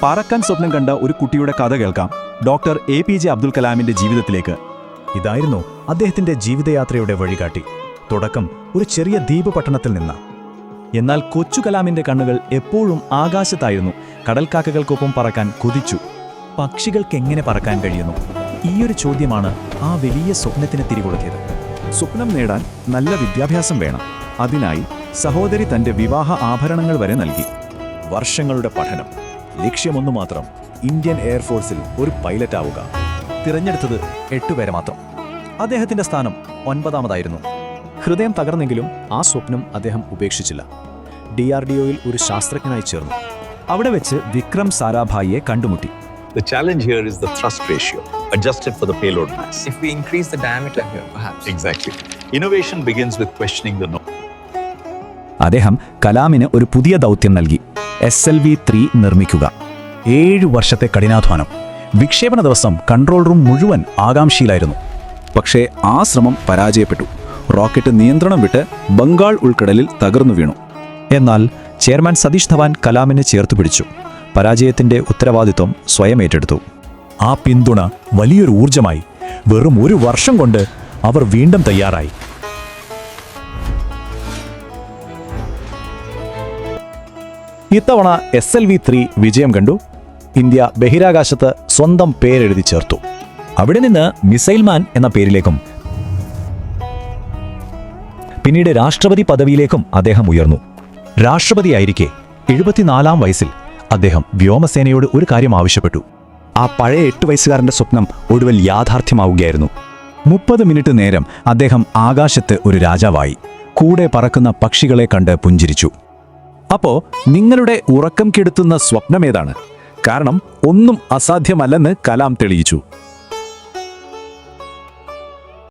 പറക്കാൻ സ്വപ്നം കണ്ട ഒരു കുട്ടിയുടെ കഥ കേൾക്കാം. ഡോക്ടർ APJ അബ്ദുൽ കലാമിന്റെ ജീവിതത്തിലേക്ക്. ഇതായിരുന്നു അദ്ദേഹത്തിന്റെ ജീവിതയാത്രയുടെ വഴികാട്ടി. തുടക്കം ഒരു ചെറിയ ദ്വീപ് പട്ടണത്തിൽ നിന്ന്. എന്നാൽ കൊച്ചു കലാമിന്റെ കണ്ണുകൾ എപ്പോഴും ആകാശത്തായിരുന്നു. കടൽക്കാക്കകൾക്കൊപ്പം പറക്കാൻ കൊതിച്ചു. പക്ഷികൾക്കെങ്ങനെ പറക്കാൻ കഴിയുന്നു? ഈയൊരു ചോദ്യമാണ് ആ വലിയ സ്വപ്നത്തിന് തിരികൊളുത്തിയത്. സ്വപ്നം നേടാൻ നല്ല വിദ്യാഭ്യാസം വേണം. അതിനായി സഹോദരി തന്റെ വിവാഹ ആഭരണങ്ങൾ വരെ നൽകി. വർഷങ്ങളുടെ പഠനം, ലക്ഷ്യമൊന്നു മാത്രം: ഇന്ത്യൻ എയർഫോഴ്സിൽ ഒരു പൈലറ്റ് ആവുക. തിരഞ്ഞെടുത്തത് 8 പേരെ മാത്രം. അദ്ദേഹത്തിന്റെ സ്ഥാനം 9ാമതായിരുന്നു. ഹൃദയം തകർന്നെങ്കിലും ആ സ്വപ്നം അദ്ദേഹം ഉപേക്ഷിച്ചില്ല. DRDOയിൽ ഒരു ശാസ്ത്രജ്ഞനായി ചേർന്നു. അവിടെ വെച്ച് വിക്രം സാരാഭായിയെ കണ്ടുമുട്ടി. The challenge here is the thrust ratio, adjusted for the payload mass. If we increase the diameter here, perhaps. Exactly. Innovation begins with questioning the norm. അദ്ദേഹം കലാമിന് ഒരു പുതിയ ദൗത്യം നൽകി: SLV-3 നിർമ്മിക്കുക. 7 വർഷത്തെ കഠിനാധ്വാനം. വിക്ഷേപണ ദിവസം കൺട്രോൾ റൂം മുഴുവൻ ആകാംക്ഷയിലായിരുന്നു. പക്ഷേ ആ ശ്രമം പരാജയപ്പെട്ടു. റോക്കറ്റ് നിയന്ത്രണം വിട്ട് ബംഗാൾ ഉൾക്കടലിൽ തകർന്നു വീണു. എന്നാൽ ചെയർമാൻ സതീഷ് ധവാൻ കലാമിനെ ചേർത്തുപിടിച്ചു. പരാജയത്തിന്റെ ഉത്തരവാദിത്വം സ്വയം ഏറ്റെടുത്തു. ആ പിന്തുണ വലിയൊരു ഊർജമായി. വെറും 1 വർഷം കൊണ്ട് അവർ വീണ്ടും തയ്യാറായി. ഇത്തവണ SLV-3 വിജയം കണ്ടു. ഇന്ത്യ ബഹിരാകാശത്ത് സ്വന്തം പേരെഴുതി ചേർത്തു. അവിടെ നിന്ന് മിസൈൽമാൻ എന്ന പേരിലേക്കും പിന്നീട് രാഷ്ട്രപതി പദവിയിലേക്കും അദ്ദേഹം ഉയർന്നു. രാഷ്ട്രപതിയായിരിക്കെ 74ാം വയസ്സിൽ അദ്ദേഹം വ്യോമസേനയോട് ഒരു കാര്യം ആവശ്യപ്പെട്ടു. ആ പഴയ 8 വയസ്സുകാരന്റെ സ്വപ്നം ഒടുവിൽ യാഥാർത്ഥ്യമാവുകയായിരുന്നു. 30 മിനിറ്റ് നേരം അദ്ദേഹം ആകാശത്ത് ഒരു രാജാവായി. കൂടെ പറക്കുന്ന പക്ഷികളെ കണ്ട് പുഞ്ചിരിച്ചു. അപ്പോ നിങ്ങളുടെ ഉറക്കം കെടുത്തുന്ന സ്വപ്നമേതാണ്? കാരണം ഒന്നും അസാധ്യമല്ലെന്ന് കലാം തെളിയിച്ചു.